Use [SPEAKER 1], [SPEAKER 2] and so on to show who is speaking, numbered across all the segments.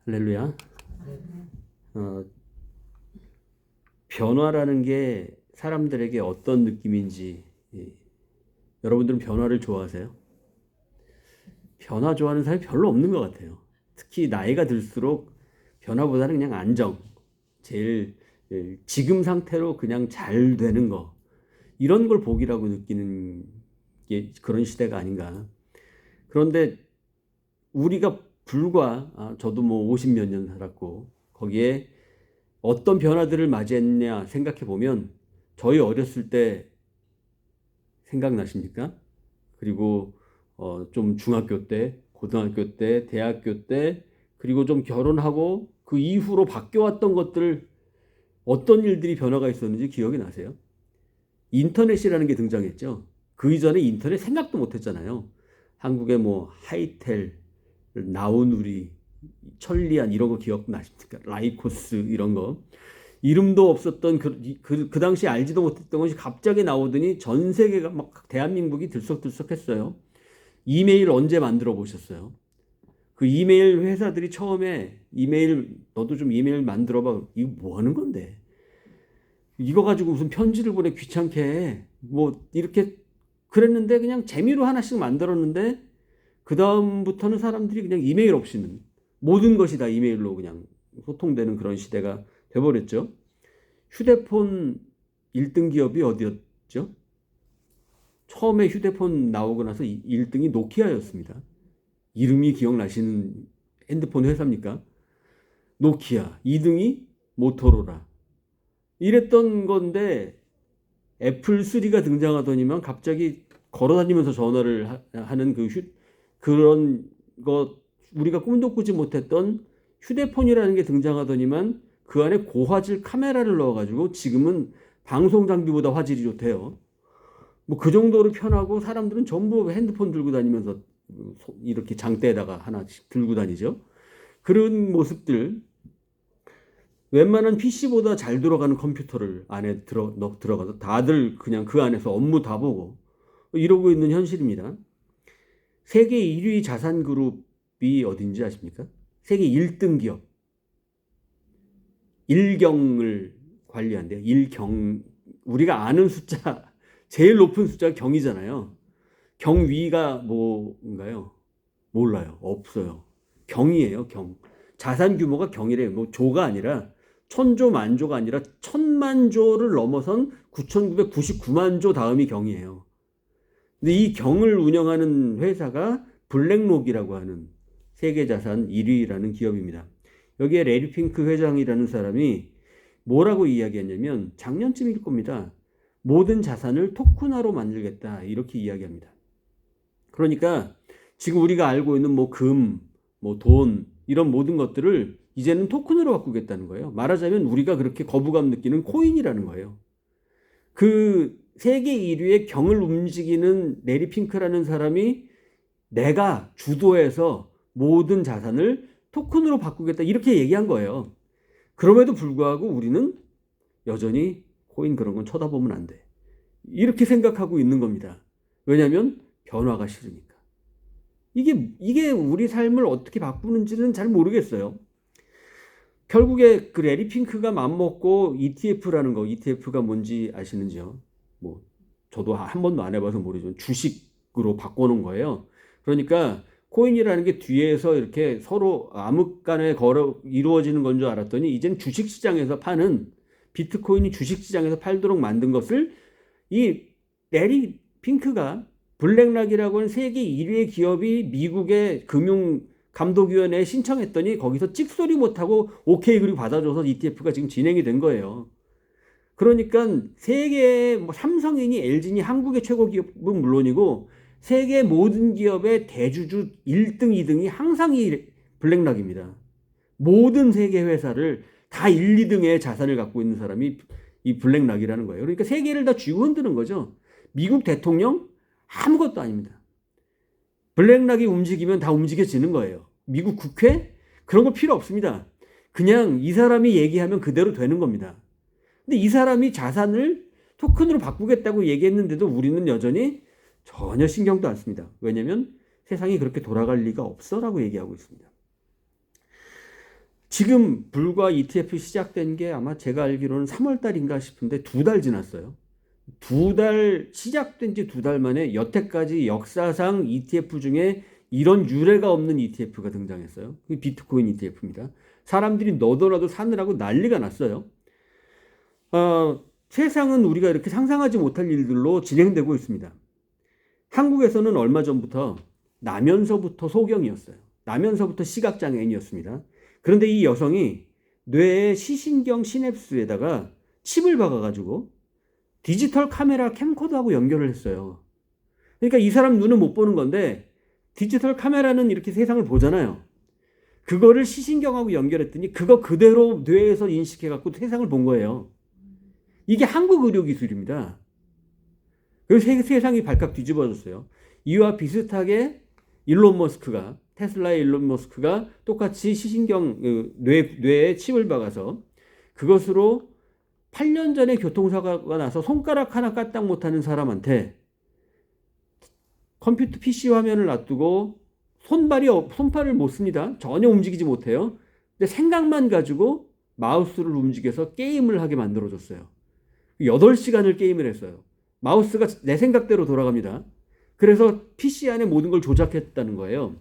[SPEAKER 1] 할렐루야. 변화라는 게 사람들에게 어떤 느낌인지, 여러분들은 변화를 좋아하세요? 변화 좋아하는 사람이 별로 없는 것 같아요. 특히 나이가 들수록 변화보다는 그냥 안정, 제일 지금 상태로 그냥 잘 되는 거, 이런 걸 복이라고 느끼는 게 그런 시대가 아닌가. 그런데 우리가 저도 뭐 50 몇 년 살았고 거기에 어떤 변화들을 맞이했냐 생각해 보면 저희 어렸을 때 생각나십니까? 그리고 좀 중학교 때, 고등학교 때, 대학교 때, 그리고 좀 결혼하고 그 이후로 바뀌어왔던 것들, 어떤 일들이 변화가 있었는지 기억이 나세요? 인터넷이라는 게 등장했죠. 그 이전에 인터넷 생각도 못 했잖아요. 한국에 뭐 하이텔, 나우누리, 천리안 이런 거 기억나십니까? 라이코스 이런 거. 이름도 없었던 그 당시 알지도 못했던 것이 갑자기 나오더니 전 세계가 막 대한민국이 들썩들썩했어요. 이메일 언제 만들어 보셨어요? 그 이메일 회사들이 처음에 너도 좀 이메일 만들어 봐. 이거 뭐 하는 건데? 이거 가지고 무슨 편지를 보내 귀찮게 해. 뭐 이렇게 그랬는데 그냥 재미로 하나씩 만들었는데 그 다음부터는 사람들이 그냥 이메일 없이는 모든 것이 다 이메일로 그냥 소통되는 그런 시대가 돼버렸죠. 휴대폰 1등 기업이 어디였죠? 처음에 휴대폰 나오고 나서 1등이 노키아였습니다. 이름이 기억나시는 핸드폰 회사입니까? 노키아. 2등이 모토로라. 이랬던 건데 애플3가 등장하더니만 갑자기 걸어다니면서 전화를 하는 그런 것, 우리가 꿈도 꾸지 못했던 휴대폰이라는 게 등장하더니만 그 안에 고화질 카메라를 넣어가지고 지금은 방송 장비보다 화질이 좋대요. 뭐 그 정도로 편하고 사람들은 전부 핸드폰 들고 다니면서 이렇게 장대에다가 하나씩 들고 다니죠. 그런 모습들, 웬만한 PC보다 잘 돌아가는 컴퓨터를 안에 들어가서 다들 그냥 그 안에서 업무 다 보고 이러고 있는 현실입니다. 세계 1위 자산 그룹이 어딘지 아십니까? 세계 1등 기업. 일경을 관리한대요. 일경. 우리가 아는 숫자, 제일 높은 숫자가 경이잖아요. 경위가 뭔가요? 몰라요. 없어요. 경이에요, 경. 자산 규모가 경이래요. 뭐 조가 아니라 천조 만조가 아니라 천만조를 넘어선 9,999만 조 다음이 경이에요. 근데 이 경을 운영하는 회사가 블랙록이라고 하는 세계 자산 1위라는 기업입니다. 여기에 레리 핑크 회장이라는 사람이 뭐라고 이야기했냐면 작년쯤일 겁니다. 모든 자산을 토큰화로 만들겠다 이렇게 이야기합니다. 그러니까 지금 우리가 알고 있는 뭐 금, 뭐 돈 이런 모든 것들을 이제는 토큰으로 바꾸겠다는 거예요. 말하자면 우리가 그렇게 거부감 느끼는 코인이라는 거예요. 그 세계 1위의 경을 움직이는 레리 핑크라는 사람이 내가 주도해서 모든 자산을 토큰으로 바꾸겠다 이렇게 얘기한 거예요. 그럼에도 불구하고 우리는 여전히 코인 그런 건 쳐다보면 안 돼. 이렇게 생각하고 있는 겁니다. 왜냐하면 변화가 싫으니까. 이게 우리 삶을 어떻게 바꾸는지는 잘 모르겠어요. 결국에 그 레리 핑크가 맘먹고 ETF라는 거, ETF가 뭔지 아시는지요? 뭐 저도 한 번도 안 해봐서 모르지만 주식으로 바꿔놓은 거예요. 그러니까 코인이라는 게 뒤에서 이렇게 서로 암흑간에 이루어지는 건 줄 알았더니 이제는 주식시장에서 파는 비트코인이 주식시장에서 팔도록 만든 것을 이 레리 핑크가 블랙락이라고 하는 세계 1위의 기업이 미국의 금융감독위원회에 신청했더니 거기서 찍소리 못하고 오케이 그리고 받아줘서 ETF가 지금 진행이 된 거예요. 그러니까 세계의 삼성이니 LG니 한국의 최고 기업은 물론이고 세계 모든 기업의 대주주 1등, 2등이 항상 이 블랙락입니다. 모든 세계 회사를 다 1, 2등의 자산을 갖고 있는 사람이 이 블랙락이라는 거예요. 그러니까 세계를 다 쥐고 흔드는 거죠. 미국 대통령 아무것도 아닙니다. 블랙락이 움직이면 다 움직여지는 거예요. 미국 국회 그런 거 필요 없습니다. 그냥 이 사람이 얘기하면 그대로 되는 겁니다. 근데 이 사람이 자산을 토큰으로 바꾸겠다고 얘기했는데도 우리는 여전히 전혀 신경도 안 씁니다. 왜냐하면 세상이 그렇게 돌아갈 리가 없어라고 얘기하고 있습니다. 지금 불과 ETF 시작된 게 아마 제가 알기로는 3월 달인가 싶은데 2달 지났어요. 2달 시작된 지 2달 만에 여태까지 역사상 ETF 중에 이런 유례가 없는 ETF가 등장했어요. 그 비트코인 ETF입니다. 사람들이 너도 나도 사느라고 난리가 났어요. 세상은 우리가 이렇게 상상하지 못할 일들로 진행되고 있습니다. 한국에서는 얼마 전부터 나면서부터 소경이었어요. 나면서부터 시각장애인이었습니다. 그런데 이 여성이 뇌의 시신경 시냅스에다가 칩을 박아가지고 디지털 카메라 캠코더하고 연결을 했어요. 그러니까 이 사람 눈은 못 보는 건데 디지털 카메라는 이렇게 세상을 보잖아요. 그거를 시신경하고 연결했더니 그거 그대로 뇌에서 인식해갖고 세상을 본 거예요. 이게 한국 의료기술입니다. 그래서 세상이 발칵 뒤집어졌어요. 이와 비슷하게 테슬라의 일론 머스크가 똑같이 시신경, 뇌에 칩을 박아서 그것으로 8년 전에 교통사고가 나서 손가락 하나 까딱 못하는 사람한테 컴퓨터 PC 화면을 놔두고 손발을 못 씁니다. 전혀 움직이지 못해요. 근데 생각만 가지고 마우스를 움직여서 게임을 하게 만들어줬어요. 8시간을 게임을 했어요. 마우스가 내 생각대로 돌아갑니다. 그래서 PC 안에 모든 걸 조작했다는 거예요.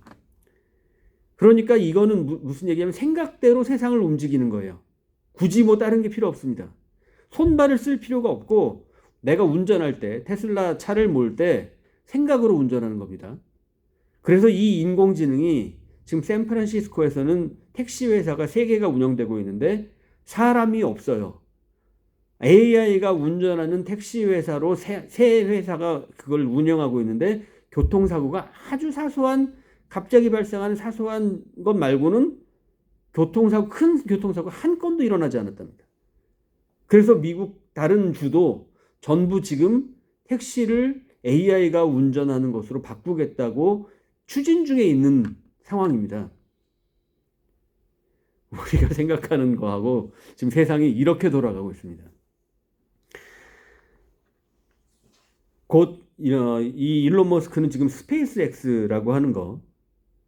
[SPEAKER 1] 그러니까 이거는 무슨 얘기냐면 생각대로 세상을 움직이는 거예요. 굳이 뭐 다른 게 필요 없습니다. 손발을 쓸 필요가 없고 내가 운전할 때 테슬라 차를 몰 때 생각으로 운전하는 겁니다. 그래서 이 인공지능이 지금 샌프란시스코에서는 택시 회사가 3개가 운영되고 있는데 사람이 없어요. AI가 운전하는 택시 회사로 세 회사가 그걸 운영하고 있는데 교통사고가 아주 갑자기 발생하는 사소한 것 말고는 큰 교통사고 한 건도 일어나지 않았답니다. 그래서 미국 다른 주도 전부 지금 택시를 AI가 운전하는 것으로 바꾸겠다고 추진 중에 있는 상황입니다. 우리가 생각하는 거하고 지금 세상이 이렇게 돌아가고 있습니다. 곧 이 일론 머스크는 지금 스페이스 X라고 하는 거,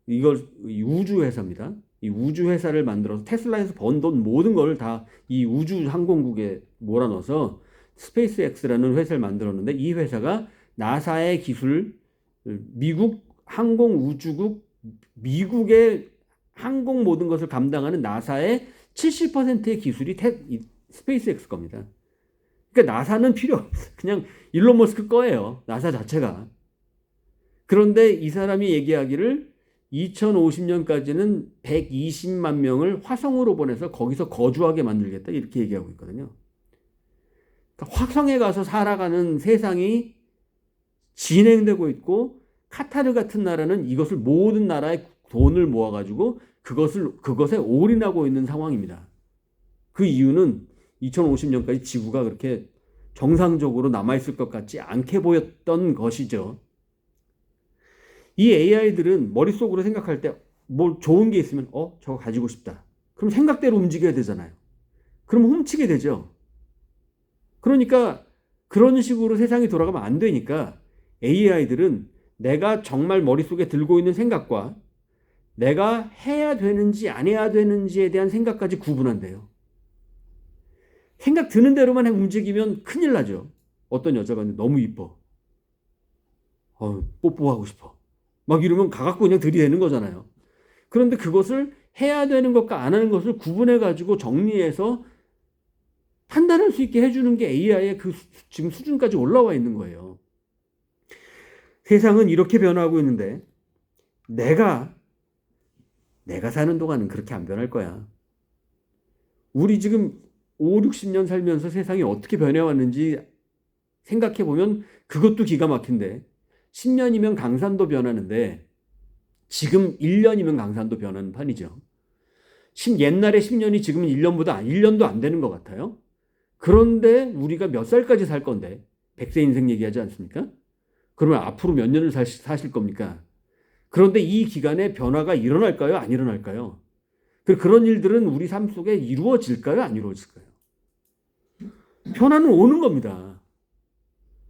[SPEAKER 1] 이걸 우주 회사입니다. 이 우주 회사를 만들어서 테슬라에서 번 돈 모든 걸 다 이 우주 항공국에 몰아넣어서 스페이스 X라는 회사를 만들었는데 이 회사가 나사의 기술, 미국 항공우주국, 미국의 항공 모든 것을 감당하는 나사의 70%의 기술이 스페이스 X 겁니다. 그러니까 나사는 필요 없어요. 그냥 일론 머스크 거예요. 나사 자체가. 그런데 이 사람이 얘기하기를 2050년까지는 120만 명을 화성으로 보내서 거기서 거주하게 만들겠다 이렇게 얘기하고 있거든요. 그러니까 화성에 가서 살아가는 세상이 진행되고 있고 카타르 같은 나라는 이것을 모든 나라의 돈을 모아가지고 그것에 올인하고 있는 상황입니다. 그 이유는 2050년까지 지구가 그렇게 정상적으로 남아있을 것 같지 않게 보였던 것이죠. 이 AI들은 머릿속으로 생각할 때 뭘 좋은 게 있으면 저거 가지고 싶다. 그럼 생각대로 움직여야 되잖아요. 그럼 훔치게 되죠. 그러니까 그런 식으로 세상이 돌아가면 안 되니까 AI들은 내가 정말 머릿속에 들고 있는 생각과 내가 해야 되는지 안 해야 되는지에 대한 생각까지 구분한대요. 생각 드는 대로만 움직이면 큰일 나죠. 어떤 여자가 너무 이뻐. 뽀뽀하고 싶어. 막 이러면 가갖고 그냥 들이대는 거잖아요. 그런데 그것을 해야 되는 것과 안 하는 것을 구분해가지고 정리해서 판단할 수 있게 해주는 게 AI의 그 지금 수준까지 올라와 있는 거예요. 세상은 이렇게 변화하고 있는데 내가 사는 동안은 그렇게 안 변할 거야. 우리 지금 5, 60년 살면서 세상이 어떻게 변해왔는지 생각해보면 그것도 기가 막힌데 10년이면 강산도 변하는데 지금 1년이면 강산도 변하는 판이죠. 옛날에 10년이 지금은 1년도 안 되는 것 같아요. 그런데 우리가 몇 살까지 살 건데 100세 인생 얘기하지 않습니까? 그러면 앞으로 몇 년을 사실 겁니까? 그런데 이 기간에 변화가 일어날까요? 안 일어날까요? 그런 일들은 우리 삶 속에 이루어질까요? 안 이루어질까요? 변화는 오는 겁니다.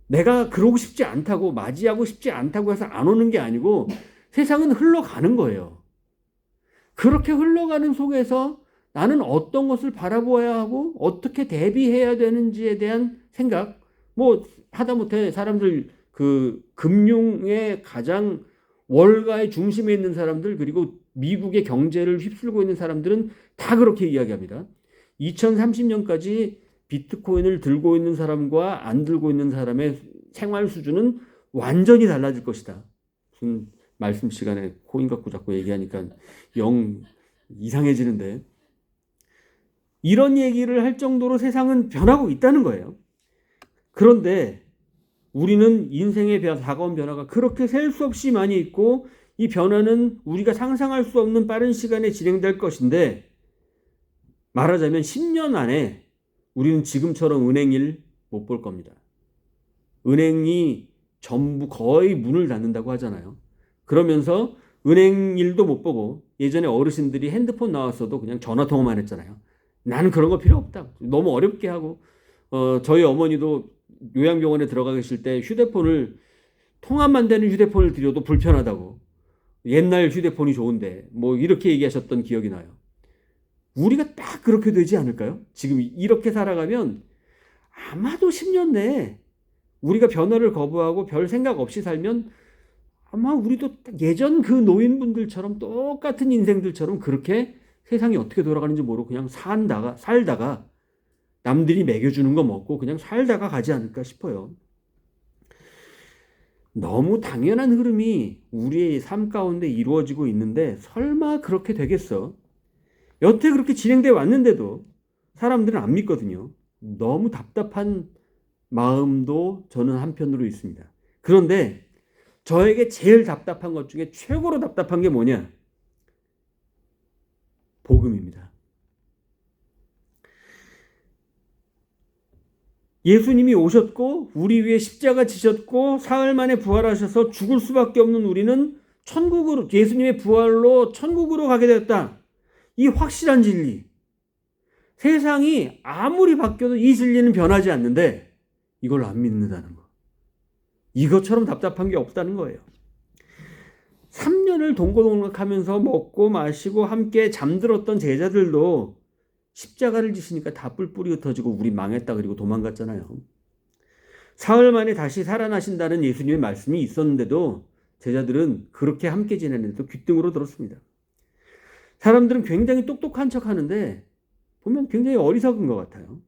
[SPEAKER 1] 내가 그러고 싶지 않다고, 맞이하고 싶지 않다고 해서 안 오는 게 아니고 세상은 흘러가는 거예요. 그렇게 흘러가는 속에서 나는 어떤 것을 바라보아야 하고 어떻게 대비해야 되는지에 대한 생각, 뭐 하다못해 사람들 그 금융의 가장 월가의 중심에 있는 사람들, 그리고 미국의 경제를 휩쓸고 있는 사람들은 다 그렇게 이야기합니다. 2030년까지 비트코인을 들고 있는 사람과 안 들고 있는 사람의 생활 수준은 완전히 달라질 것이다. 무슨 말씀 시간에 코인 갖고 자꾸 얘기하니까 영 이상해지는데, 이런 얘기를 할 정도로 세상은 변하고 있다는 거예요. 그런데 우리는 인생의 다가온 변화가 그렇게 셀 수 없이 많이 있고, 이 변화는 우리가 상상할 수 없는 빠른 시간에 진행될 것인데, 말하자면 10년 안에 우리는 지금처럼 은행일 못 볼 겁니다. 은행이 전부 거의 문을 닫는다고 하잖아요. 그러면서 은행 일도 못 보고, 예전에 어르신들이 핸드폰 나왔어도 그냥 전화 통화만 했잖아요. 나는 그런 거 필요 없다. 너무 어렵게 하고, 저희 어머니도 요양병원에 들어가 계실 때 휴대폰을, 통화만 되는 휴대폰을 드려도 불편하다고, 옛날 휴대폰이 좋은데 뭐 이렇게 얘기하셨던 기억이 나요. 우리가 딱 그렇게 되지 않을까요? 지금 이렇게 살아가면 아마도 10년 내에 우리가 변화를 거부하고 별 생각 없이 살면 아마 우리도 예전 그 노인분들처럼 똑같은 인생들처럼 그렇게 세상이 어떻게 돌아가는지 모르고 그냥 살다가 남들이 먹여주는 거 먹고 그냥 살다가 가지 않을까 싶어요. 너무 당연한 흐름이 우리의 삶 가운데 이루어지고 있는데 설마 그렇게 되겠어? 여태 그렇게 진행돼 왔는데도 사람들은 안 믿거든요. 너무 답답한 마음도 저는 한편으로 있습니다. 그런데 저에게 제일 답답한 것 중에 최고로 답답한 게 뭐냐? 복음입니다. 예수님이 오셨고 우리 위에 십자가 지셨고 사흘 만에 부활하셔서 죽을 수밖에 없는 우리는 천국으로, 예수님의 부활로 천국으로 가게 되었다. 이 확실한 진리. 세상이 아무리 바뀌어도 이 진리는 변하지 않는데 이걸 안 믿는다는 거. 이것처럼 답답한 게 없다는 거예요. 3년을 동고동락하면서 먹고 마시고 함께 잠들었던 제자들도 십자가를 지시니까 다 뿔뿔이 흩어지고 우리 망했다 그리고 도망갔잖아요. 사흘 만에 다시 살아나신다는 예수님의 말씀이 있었는데도 제자들은 그렇게 함께 지내는데도 귀등으로 들었습니다. 사람들은 굉장히 똑똑한 척 하는데 보면 굉장히 어리석은 것 같아요.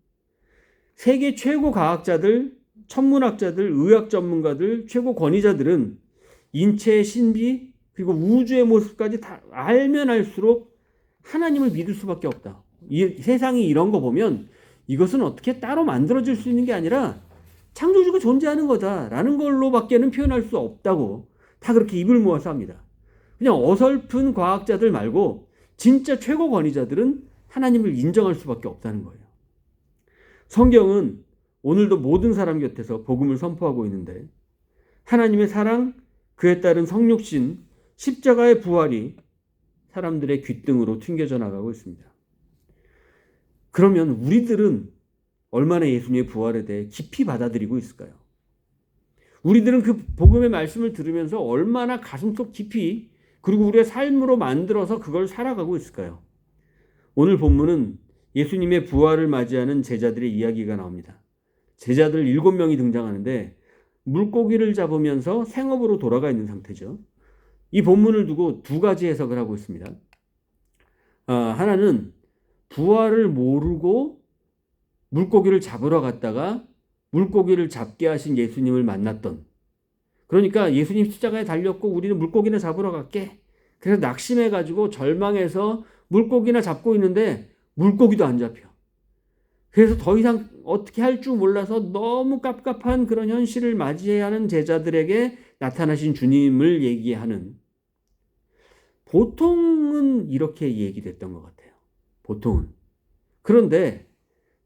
[SPEAKER 1] 세계 최고 과학자들, 천문학자들, 의학 전문가들, 최고 권위자들은 인체의 신비 그리고 우주의 모습까지 다 알면 알수록 하나님을 믿을 수밖에 없다. 이 세상이 이런 거 보면 이것은 어떻게 따로 만들어질 수 있는 게 아니라 창조주가 존재하는 거다라는 걸로밖에는 표현할 수 없다고 다 그렇게 입을 모아서 합니다. 그냥 어설픈 과학자들 말고 진짜 최고 권위자들은 하나님을 인정할 수밖에 없다는 거예요. 성경은 오늘도 모든 사람 곁에서 복음을 선포하고 있는데 하나님의 사랑, 그에 따른 성육신, 십자가의 부활이 사람들의 귓등으로 튕겨져 나가고 있습니다. 그러면 우리들은 얼마나 예수님의 부활에 대해 깊이 받아들이고 있을까요? 우리들은 그 복음의 말씀을 들으면서 얼마나 가슴속 깊이 그리고 우리의 삶으로 만들어서 그걸 살아가고 있을까요? 오늘 본문은 예수님의 부활을 맞이하는 제자들의 이야기가 나옵니다. 제자들 7명이 등장하는데 물고기를 잡으면서 생업으로 돌아가 있는 상태죠. 이 본문을 두고 두 가지 해석을 하고 있습니다. 하나는 부활을 모르고 물고기를 잡으러 갔다가 물고기를 잡게 하신 예수님을 만났던, 그러니까 예수님 십자가에 달렸고 우리는 물고기나 잡으러 갈게. 그래서 낙심해가지고 절망해서 물고기나 잡고 있는데 물고기도 안 잡혀. 그래서 더 이상 어떻게 할 줄 몰라서 너무 깝깝한 그런 현실을 맞이해야 하는 제자들에게 나타나신 주님을 얘기하는, 보통은 이렇게 얘기됐던 것 같아요. 보통은. 그런데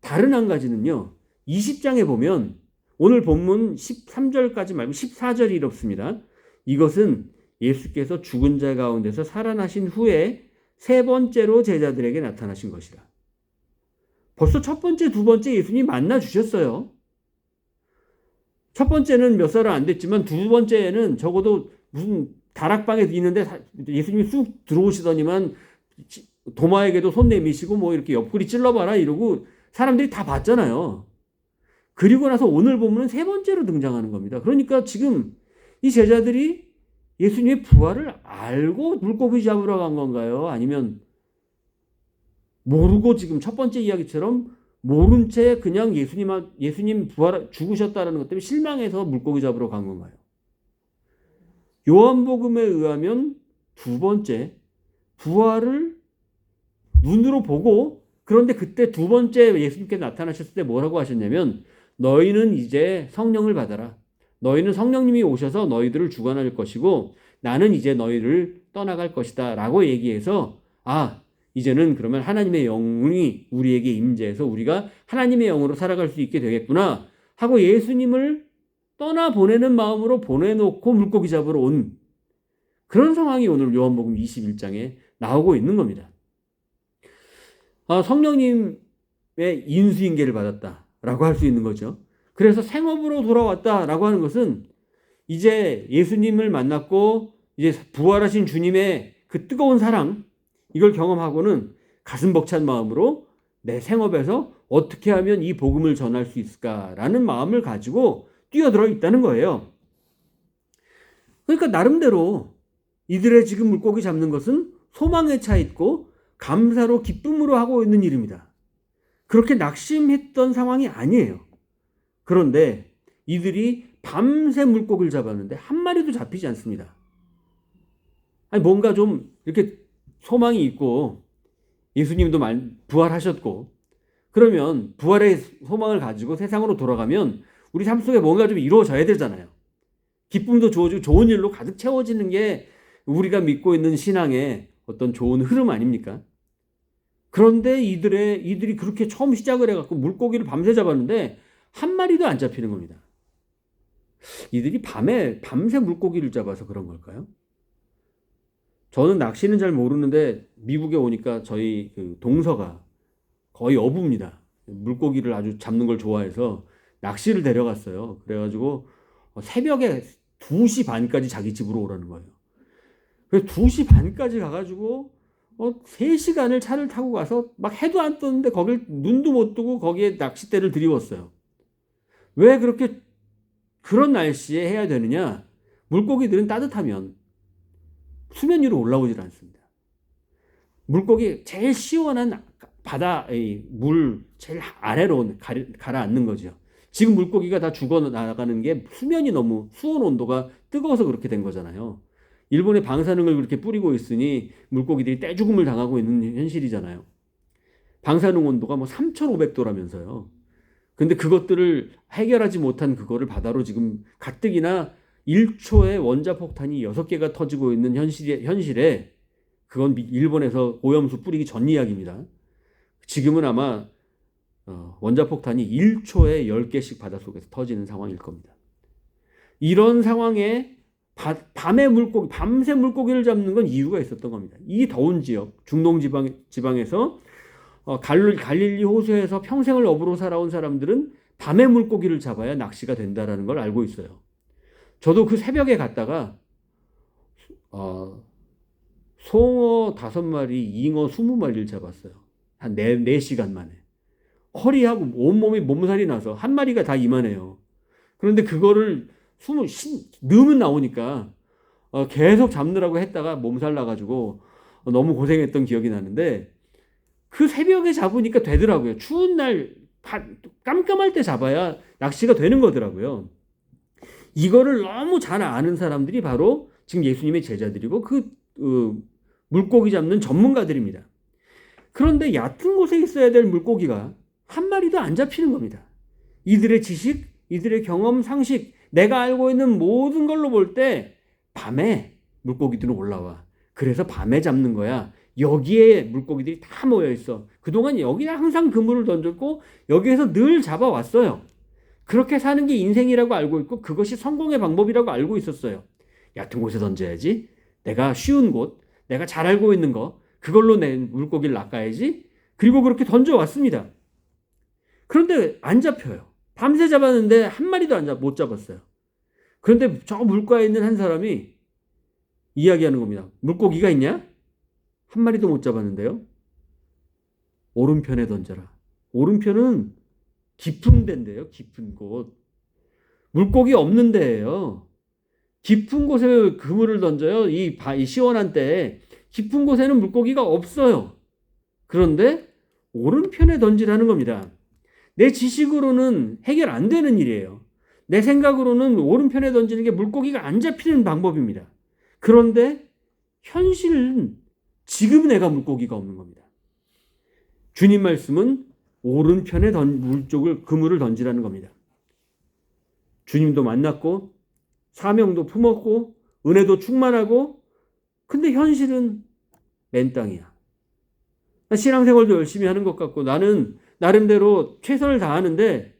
[SPEAKER 1] 다른 한 가지는요. 20장에 보면 오늘 본문 13절까지 말고 14절이 이렇습니다. 이것은 예수께서 죽은 자 가운데서 살아나신 후에 세 번째로 제자들에게 나타나신 것이라. 벌써 첫 번째, 두 번째 예수님 만나 주셨어요. 첫 번째는 몇 살은 안 됐지만 두 번째는 적어도 무슨 다락방에 있는데 예수님이 쑥 들어오시더니만 도마에게도 손 내미시고 뭐 이렇게 옆구리 찔러봐라 이러고 사람들이 다 봤잖아요. 그리고 나서 오늘 보면은 세 번째로 등장하는 겁니다. 그러니까 지금 이 제자들이 예수님의 부활을 알고 물고기 잡으러 간 건가요? 아니면 모르고 지금 첫 번째 이야기처럼 모른 채 그냥 예수님 부활 죽으셨다는 것 때문에 실망해서 물고기 잡으러 간 건가요? 요한복음에 의하면 두 번째 부활을 눈으로 보고 그런데 그때 두 번째 예수님께 나타나셨을 때 뭐라고 하셨냐면 너희는 이제 성령을 받아라. 너희는 성령님이 오셔서 너희들을 주관할 것이고 나는 이제 너희를 떠나갈 것이다 라고 얘기해서 이제는 그러면 하나님의 영이 우리에게 임재해서 우리가 하나님의 영으로 살아갈 수 있게 되겠구나 하고 예수님을 떠나보내는 마음으로 보내놓고 물고기 잡으러 온 그런 상황이 오늘 요한복음 21장에 나오고 있는 겁니다. 성령님의 인수인계를 받았다라고 할 수 있는 거죠. 그래서 생업으로 돌아왔다라고 하는 것은 이제 예수님을 만났고 이제 부활하신 주님의 그 뜨거운 사랑 이걸 경험하고는 가슴 벅찬 마음으로 내 생업에서 어떻게 하면 이 복음을 전할 수 있을까라는 마음을 가지고 뛰어들어 있다는 거예요. 그러니까 나름대로 이들의 지금 물고기 잡는 것은 소망에 차 있고 감사로 기쁨으로 하고 있는 일입니다. 그렇게 낙심했던 상황이 아니에요. 그런데 이들이 밤새 물고기를 잡았는데 한 마리도 잡히지 않습니다. 뭔가 좀 이렇게 소망이 있고 예수님도 부활하셨고 그러면 부활의 소망을 가지고 세상으로 돌아가면 우리 삶 속에 뭔가 좀 이루어져야 되잖아요. 기쁨도 주어지고 좋은 일로 가득 채워지는 게 우리가 믿고 있는 신앙의 어떤 좋은 흐름 아닙니까? 그런데 이들이 그렇게 처음 시작을 해갖고 물고기를 밤새 잡았는데 한 마리도 안 잡히는 겁니다. 이들이 밤새 물고기를 잡아서 그런 걸까요? 저는 낚시는 잘 모르는데 미국에 오니까 저희 그 동서가 거의 어부입니다. 물고기를 아주 잡는 걸 좋아해서 낚시를 데려갔어요. 그래가지고 새벽에 2시 반까지 자기 집으로 오라는 거예요. 그래서 2시 반까지 가가지고 3시간을 차를 타고 가서 막 해도 안 떴는데 거길 눈도 못 뜨고 거기에 낚싯대를 들이웠어요. 왜 그렇게 그런 날씨에 해야 되느냐? 물고기들은 따뜻하면 수면 위로 올라오질 않습니다. 물고기 제일 시원한 바다의 물 제일 아래로 가라앉는 거죠. 지금 물고기가 다 죽어 나가는 게 수면이 너무 수온 온도가 뜨거워서 그렇게 된 거잖아요. 일본의 방사능을 그렇게 뿌리고 있으니 물고기들이 떼죽음을 당하고 있는 현실이잖아요. 방사능 온도가 3,500도라면서요. 근데 그것들을 해결하지 못한 그거를 바다로 지금 가뜩이나 1초에 원자폭탄이 6개가 터지고 있는 현실에 그건 일본에서 오염수 뿌리기 전 이야기입니다. 지금은 아마 원자폭탄이 1초에 10개씩 바닷속에서 터지는 상황일 겁니다. 이런 상황에 밤새 물고기를 잡는 건 이유가 있었던 겁니다. 이 더운 지역, 중동 지방에서 갈릴리 호수에서 평생을 어부로 살아온 사람들은 밤에 물고기를 잡아야 낚시가 된다는 걸 알고 있어요. 저도 그 새벽에 갔다가 송어 5마리, 잉어 20마리를 잡았어요. 한 4시간 만에. 허리하고 온몸이 몸살이 나서 한 마리가 다 이만해요. 그런데 그거를 넣으면 나오니까 계속 잡느라고 했다가 몸살 나가지고 너무 고생했던 기억이 나는데 그 새벽에 잡으니까 되더라고요. 추운 날 깜깜할 때 잡아야 낚시가 되는 거더라고요. 이거를 너무 잘 아는 사람들이 바로 지금 예수님의 제자들이고 물고기 잡는 전문가들입니다. 그런데 얕은 곳에 있어야 될 물고기가 한 마리도 안 잡히는 겁니다. 이들의 지식, 이들의 경험, 상식, 내가 알고 있는 모든 걸로 볼 때 밤에 물고기들은 올라와. 그래서 밤에 잡는 거야. 여기에 물고기들이 다 모여 있어. 그동안 여기에 항상 그물을 던졌고 여기에서 늘 잡아왔어요. 그렇게 사는 게 인생이라고 알고 있고 그것이 성공의 방법이라고 알고 있었어요. 얕은 곳에 던져야지. 내가 쉬운 곳, 내가 잘 알고 있는 거 그걸로 내 물고기를 낚아야지. 그리고 그렇게 던져왔습니다. 그런데 안 잡혀요. 밤새 잡았는데 한 마리도 못 잡았어요. 그런데 저 물가에 있는 한 사람이 이야기하는 겁니다. 물고기가 있냐? 한 마리도 못 잡았는데요. 오른편에 던져라. 오른편은 깊은 데인데요. 깊은 곳. 물고기 없는 데예요. 깊은 곳에 그물을 던져요. 이 시원한 때에 깊은 곳에는 물고기가 없어요. 그런데 오른편에 던지라는 겁니다. 내 지식으로는 해결 안 되는 일이에요. 내 생각으로는 오른편에 던지는 게 물고기가 안 잡히는 방법입니다. 그런데 현실은 지금 내가 물고기가 없는 겁니다. 주님 말씀은 오른편에 그물을 던지라는 겁니다. 주님도 만났고 사명도 품었고 은혜도 충만하고 근데 현실은 맨 땅이야. 신앙생활도 열심히 하는 것 같고 나는 나름대로 최선을 다하는데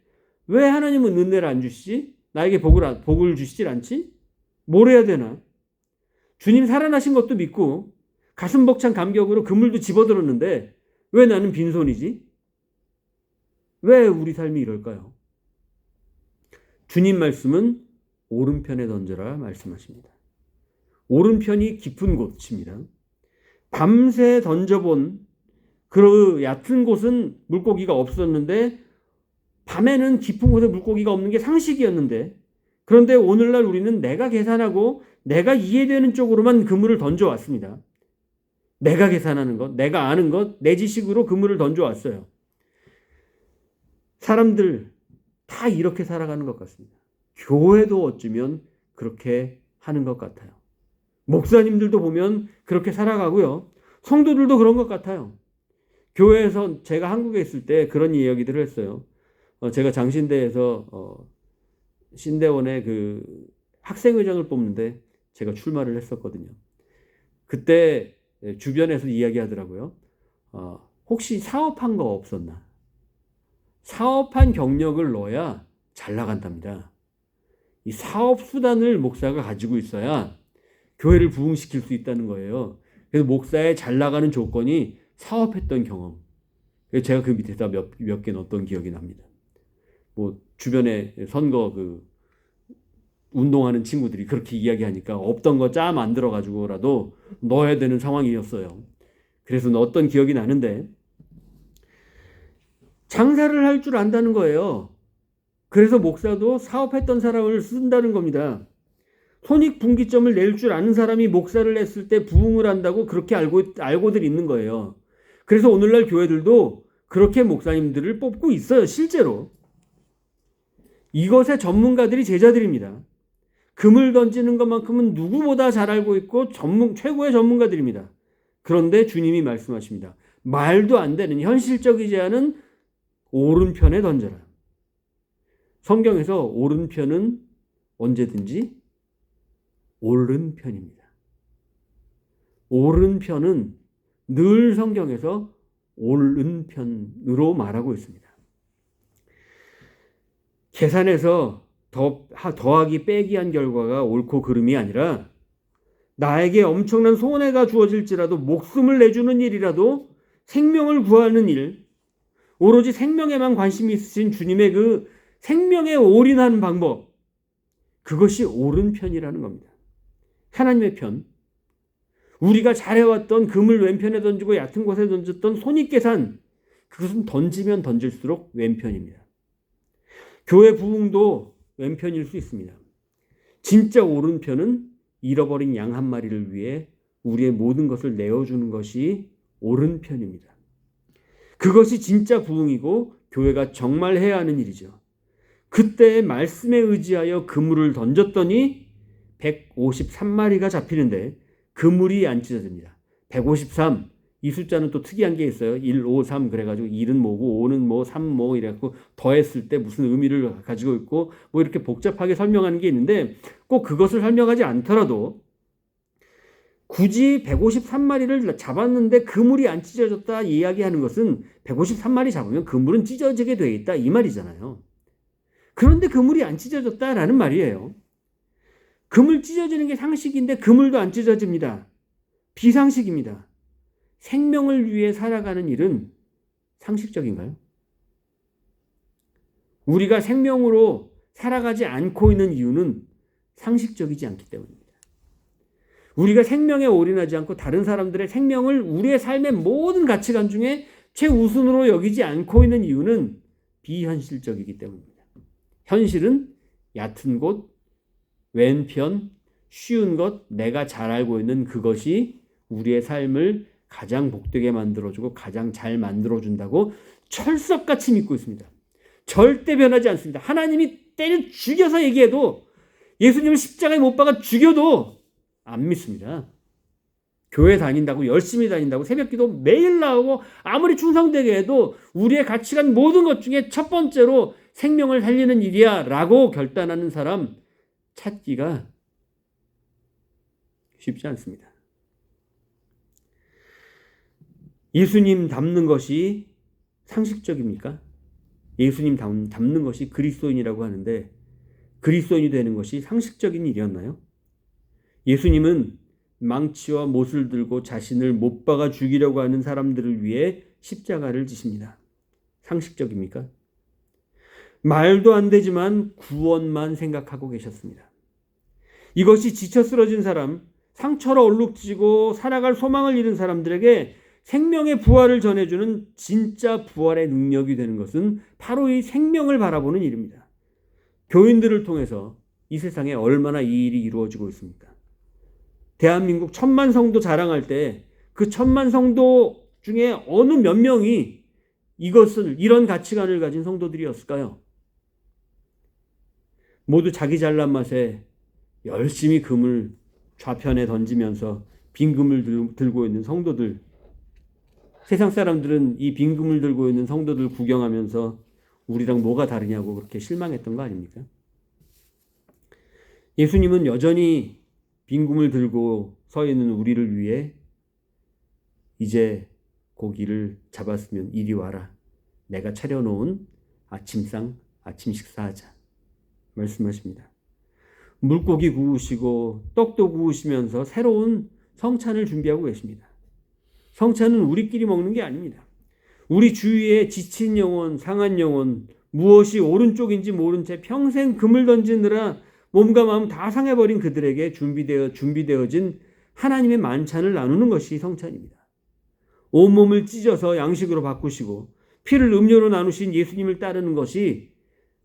[SPEAKER 1] 왜 하나님은 은혜를 안 주시지? 나에게 복을 주시질 않지? 뭘 해야 되나? 주님 살아나신 것도 믿고 가슴 벅찬 감격으로 그물도 집어들었는데 왜 나는 빈손이지? 왜 우리 삶이 이럴까요? 주님 말씀은 오른편에 던져라 말씀하십니다. 오른편이 깊은 곳입니다. 밤새 던져본 그 얕은 곳은 물고기가 없었는데 밤에는 깊은 곳에 물고기가 없는 게 상식이었는데 그런데 오늘날 우리는 내가 계산하고 내가 이해되는 쪽으로만 그물을 던져왔습니다. 내가 계산하는 것, 내가 아는 것, 내 지식으로 그물을 던져왔어요. 사람들 다 이렇게 살아가는 것 같습니다. 교회도 어쩌면 그렇게 하는 것 같아요. 목사님들도 보면 그렇게 살아가고요. 성도들도 그런 것 같아요. 교회에서 제가 한국에 있을 때 그런 이야기들을 했어요. 제가 장신대에서 신대원의 그 학생회장을 뽑는데 제가 출마를 했었거든요. 그때 주변에서 이야기하더라고요. 혹시 사업한 거 없었나? 사업한 경력을 넣어야 잘 나간답니다. 이 사업 수단을 목사가 가지고 있어야 교회를 부흥시킬 수 있다는 거예요. 그래서 목사의 잘 나가는 조건이 사업했던 경험. 그래서 제가 그 밑에다 몇 개 넣었던 기억이 납니다. 뭐 주변에 선거 운동하는 친구들이 그렇게 이야기하니까 없던 거 짜 만들어 가지고라도 넣어야 되는 상황이었어요. 그래서 넣었던 기억이 나는데 장사를 할 줄 안다는 거예요. 그래서 목사도 사업했던 사람을 쓴다는 겁니다. 손익분기점을 낼 줄 아는 사람이 목사를 했을 때 부흥을 한다고 그렇게 알고들 있는 거예요. 그래서 오늘날 교회들도 그렇게 목사님들을 뽑고 있어요. 실제로. 이것의 전문가들이 제자들입니다. 금을 던지는 것만큼은 누구보다 잘 알고 있고 최고의 전문가들입니다. 그런데 주님이 말씀하십니다. 말도 안 되는 현실적이지 않은 오른편에 던져라. 성경에서 오른편은 언제든지 오른편입니다. 오른편은 늘 성경에서 오른편으로 말하고 있습니다. 계산해서 더하기 빼기 한 결과가 옳고 그름이 아니라 나에게 엄청난 손해가 주어질지라도 목숨을 내주는 일이라도 생명을 구하는 일, 오로지 생명에만 관심이 있으신 주님의 그 생명에 올인하는 방법, 그것이 옳은 편이라는 겁니다. 하나님의 편. 우리가 잘해왔던 금을 왼편에 던지고 얕은 곳에 던졌던 손익계산, 그것은 던지면 던질수록 왼편입니다. 교회 부흥도 왼편일 수 있습니다. 진짜 옳은 편은 잃어버린 양 한 마리를 위해 우리의 모든 것을 내어주는 것이 옳은 편입니다. 그것이 진짜 부흥이고 교회가 정말 해야 하는 일이죠. 그때 말씀에 의지하여 그물을 던졌더니 153마리가 잡히는데 그물이 안 찢어집니다. 153, 이 숫자는 또 특이한 게 있어요. 1, 5, 3 그래가지고 1은 뭐고 5는 뭐 3 뭐 이래갖고 더했을 때 무슨 의미를 가지고 있고 뭐 이렇게 복잡하게 설명하는 게 있는데 꼭 그것을 설명하지 않더라도 굳이 153마리를 잡았는데 그물이 안 찢어졌다 이야기하는 것은 153마리 잡으면 그물은 찢어지게 돼 있다 이 말이잖아요. 그런데 그물이 안 찢어졌다라는 말이에요. 그물 찢어지는 게 상식인데 그물도 안 찢어집니다. 비상식입니다. 생명을 위해 살아가는 일은 상식적인가요? 우리가 생명으로 살아가지 않고 있는 이유는 상식적이지 않기 때문입니다. 우리가 생명에 올인하지 않고 다른 사람들의 생명을 우리의 삶의 모든 가치관 중에 최우선으로 여기지 않고 있는 이유는 비현실적이기 때문입니다. 현실은 얕은 곳, 왼편, 쉬운 것, 내가 잘 알고 있는 그것이 우리의 삶을 가장 복되게 만들어주고 가장 잘 만들어준다고 철석같이 믿고 있습니다. 절대 변하지 않습니다. 하나님이 때려 죽여서 얘기해도, 예수님을 십자가에 못 박아 죽여도 안 믿습니다. 교회 다닌다고, 열심히 다닌다고, 새벽기도 매일 나오고 아무리 충성되게 해도 우리의 가치관 모든 것 중에 첫 번째로 생명을 살리는 일이야 라고 결단하는 사람 찾기가 쉽지 않습니다. 예수님 닮는 것이 상식적입니까? 예수님 닮는 것이 그리스도인이라고 하는데, 그리스도인이 되는 것이 상식적인 일이었나요? 예수님은 망치와 못을 들고 자신을 못 박아 죽이려고 하는 사람들을 위해 십자가를 지십니다. 상식적입니까? 말도 안 되지만 구원만 생각하고 계셨습니다. 이것이 지쳐 쓰러진 사람, 상처로 얼룩지고 살아갈 소망을 잃은 사람들에게 생명의 부활을 전해주는 진짜 부활의 능력이 되는 것은 바로 이 생명을 바라보는 일입니다. 교인들을 통해서 이 세상에 얼마나 이 일이 이루어지고 있습니까? 대한민국 1000만 성도 자랑할 때 그 1000만 성도 중에 어느 몇 명이 이런 가치관을 가진 성도들이었을까요? 모두 자기 잘난 맛에 열심히 금을 좌편에 던지면서 빈 금을 들고 있는 성도들, 세상 사람들은 이 빈 금을 들고 있는 성도들 구경하면서 우리랑 뭐가 다르냐고 그렇게 실망했던 거 아닙니까? 예수님은 여전히 빈 금을 들고 서 있는 우리를 위해 이제 고기를 잡았으면 이리 와라. 내가 차려놓은 아침 식사하자. 말씀하십니다. 물고기 구우시고 떡도 구우시면서 새로운 성찬을 준비하고 계십니다. 성찬은 우리끼리 먹는 게 아닙니다. 우리 주위에 지친 영혼, 상한 영혼, 무엇이 오른쪽인지 모른 채 평생 금을 던지느라 몸과 마음 다 상해버린 그들에게 준비되어진 하나님의 만찬을 나누는 것이 성찬입니다. 온몸을 찢어서 양식으로 바꾸시고 피를 음료로 나누신 예수님을 따르는 것이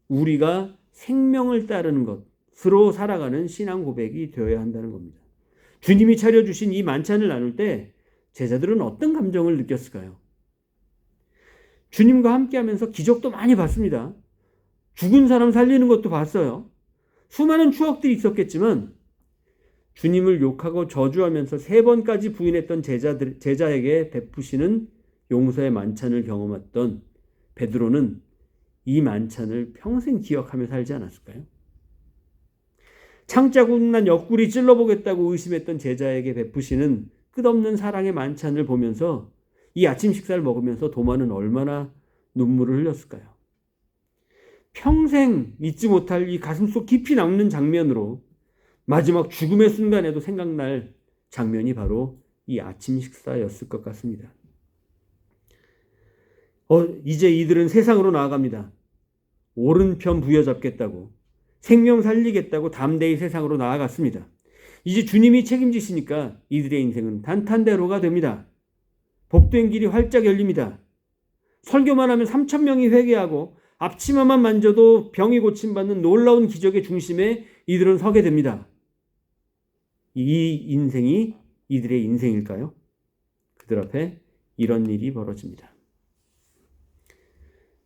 [SPEAKER 1] 우리가 생명을 따르는 것으로 살아가는 신앙 고백이 되어야 한다는 겁니다. 주님이 차려주신 이 만찬을 나눌 때 제자들은 어떤 감정을 느꼈을까요? 주님과 함께하면서 기적도 많이 봤습니다. 죽은 사람 살리는 것도 봤어요. 수많은 추억들이 있었겠지만 주님을 욕하고 저주하면서 3번까지 부인했던 제자에게 베푸시는 용서의 만찬을 경험했던 베드로는 이 만찬을 평생 기억하며 살지 않았을까요? 창자국 난 옆구리 찔러보겠다고 의심했던 제자에게 베푸시는 끝없는 사랑의 만찬을 보면서 이 아침 식사를 먹으면서 도마는 얼마나 눈물을 흘렸을까요? 평생 잊지 못할 이 가슴속 깊이 남는 장면으로 마지막 죽음의 순간에도 생각날 장면이 바로 이 아침 식사였을 것 같습니다. 이제 이들은 세상으로 나아갑니다. 오른편 부여잡겠다고, 생명 살리겠다고 담대히 세상으로 나아갔습니다. 이제 주님이 책임지시니까 이들의 인생은 단탄대로가 됩니다. 복된 길이 활짝 열립니다. 설교만 하면 3,000명이 회개하고 앞치마만 만져도 병이 고침받는 놀라운 기적의 중심에 이들은 서게 됩니다. 이 인생이 이들의 인생일까요? 그들 앞에 이런 일이 벌어집니다.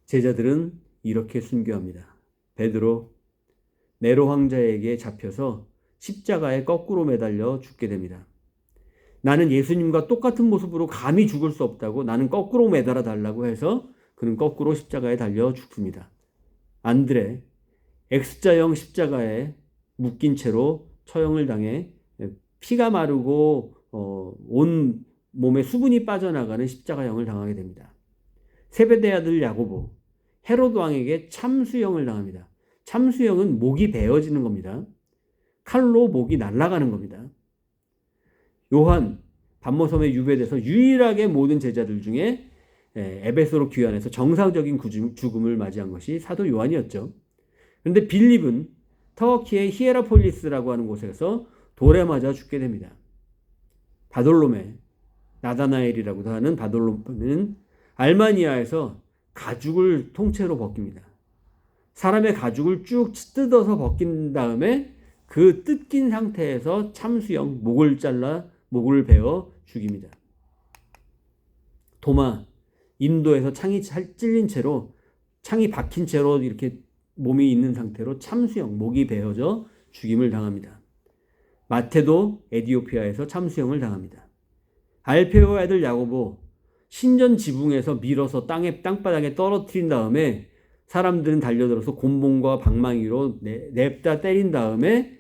[SPEAKER 1] 제자들은 이렇게 순교합니다. 베드로, 네로 황제에게 잡혀서 십자가에 거꾸로 매달려 죽게 됩니다. 나는 예수님과 똑같은 모습으로 감히 죽을 수 없다고, 나는 거꾸로 매달아 달라고 해서 그는 거꾸로 십자가에 달려 죽습니다. 안드레, X자형 십자가에 묶인 채로 처형을 당해 피가 마르고 온 몸에 수분이 빠져나가는 십자가형을 당하게 됩니다. 세베대 아들 야고보, 헤로드 왕에게 참수형을 당합니다. 참수형은 목이 베어지는 겁니다. 칼로 목이 날아가는 겁니다. 요한, 반모섬에 유배돼서 유일하게 모든 제자들 중에 에베소로 귀환해서 정상적인 죽음을 맞이한 것이 사도 요한이었죠. 그런데 빌립은 터키의 히에라폴리스라고 하는 곳에서 돌에 맞아 죽게 됩니다. 바돌로메, 나다나엘이라고도 하는 바돌로메는 알마니아에서 가죽을 통째로 벗깁니다. 사람의 가죽을 쭉 뜯어서 벗긴 다음에 그 뜯긴 상태에서 참수형 목을 잘라 목을 베어 죽입니다. 도마, 인도에서 창이 찔린 채로 창이 박힌 채로 이렇게 몸이 있는 상태로 참수형 목이 베어져 죽임을 당합니다. 마태도 에디오피아에서 참수형을 당합니다. 알페오 아들 야고보 신전 지붕에서 밀어서 땅바닥에 떨어뜨린 다음에 사람들은 달려들어서 곤봉과 방망이로 냅다 때린 다음에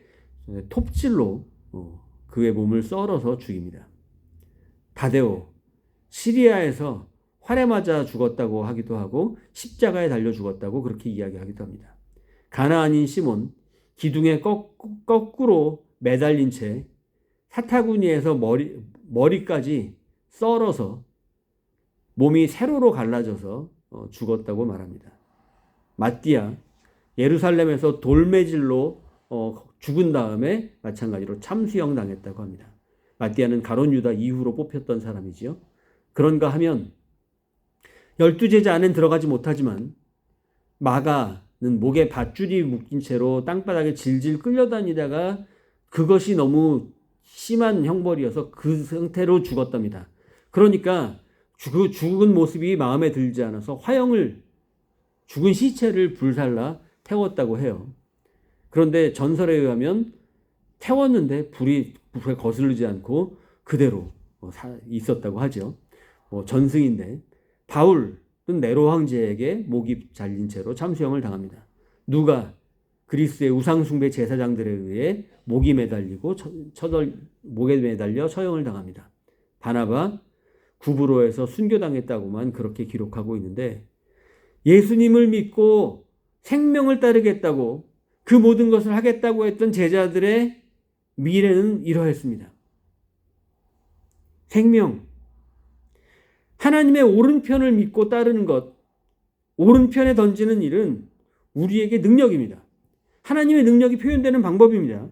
[SPEAKER 1] 톱질로 그의 몸을 썰어서 죽입니다. 다데오 시리아에서 활에 맞아 죽었다고 하기도 하고 십자가에 달려 죽었다고 그렇게 이야기하기도 합니다. 가나안인 시몬 기둥에 거꾸로 매달린 채 사타구니에서 머리까지 썰어서 몸이 세로로 갈라져서 죽었다고 말합니다. 마띠아 예루살렘에서 돌매질로 죽은 다음에 마찬가지로 참수형 당했다고 합니다. 마띠아는 가룟 유다 이후로 뽑혔던 사람이지요. 그런가 하면 12제자 안엔 들어가지 못하지만 마가는 목에 밧줄이 묶인 채로 땅바닥에 질질 끌려다니다가 그것이 너무 심한 형벌이어서 그 상태로 죽었답니다. 그러니까 죽은 모습이 마음에 들지 않아서 죽은 시체를 불살라 태웠다고 해요. 그런데 전설에 의하면 태웠는데 불에 거스르지 않고 그대로 있었다고 하죠. 전승인데 바울은 네로 황제에게 목이 잘린 채로 참수형을 당합니다. 누가 그리스의 우상숭배 제사장들에 의해 목에 매달려 처형을 당합니다. 바나바 구브로에서 순교당했다고만 그렇게 기록하고 있는데 예수님을 믿고 생명을 따르겠다고 그 모든 것을 하겠다고 했던 제자들의 미래는 이러했습니다. 생명, 하나님의 오른편을 믿고 따르는 것, 오른편에 던지는 일은 우리에게 능력입니다. 하나님의 능력이 표현되는 방법입니다.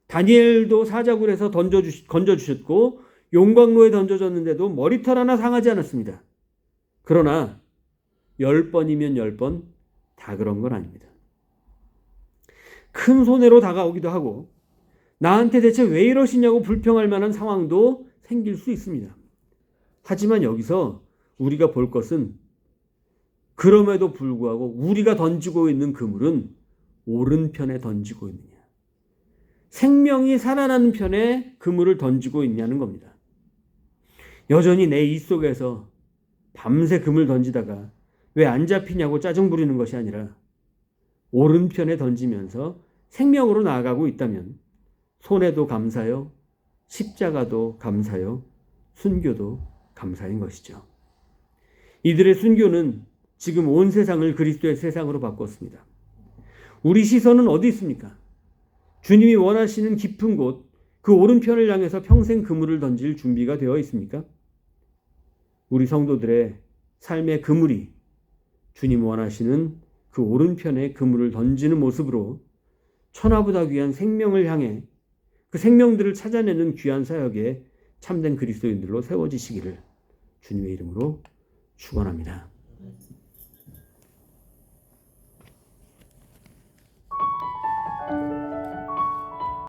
[SPEAKER 1] 다니엘도 사자굴에서 건져주셨고 용광로에 던져졌는데도 머리털 하나 상하지 않았습니다. 그러나 10번이면 10번 다 그런 건 아닙니다. 큰 손해로 다가오기도 하고 나한테 대체 왜 이러시냐고 불평할 만한 상황도 생길 수 있습니다. 하지만 여기서 우리가 볼 것은 그럼에도 불구하고 우리가 던지고 있는 그물은 오른편에 던지고 있느냐, 생명이 살아나는 편에 그물을 던지고 있냐는 겁니다. 여전히 내 입 속에서 밤새 그물 던지다가 왜 안 잡히냐고 짜증 부리는 것이 아니라 오른편에 던지면서 생명으로 나아가고 있다면 손해도 감사요, 십자가도 감사요, 순교도 감사인 것이죠. 이들의 순교는 지금 온 세상을 그리스도의 세상으로 바꿨습니다. 우리 시선은 어디 있습니까? 주님이 원하시는 깊은 곳, 그 오른편을 향해서 평생 그물을 던질 준비가 되어 있습니까? 우리 성도들의 삶의 그물이 주님 원하시는 그 오른편에 그물을 던지는 모습으로 천하보다 귀한 생명을 향해 그 생명들을 찾아내는 귀한 사역에 참된 그리스도인들로 세워지시기를 주님의 이름으로 축원합니다.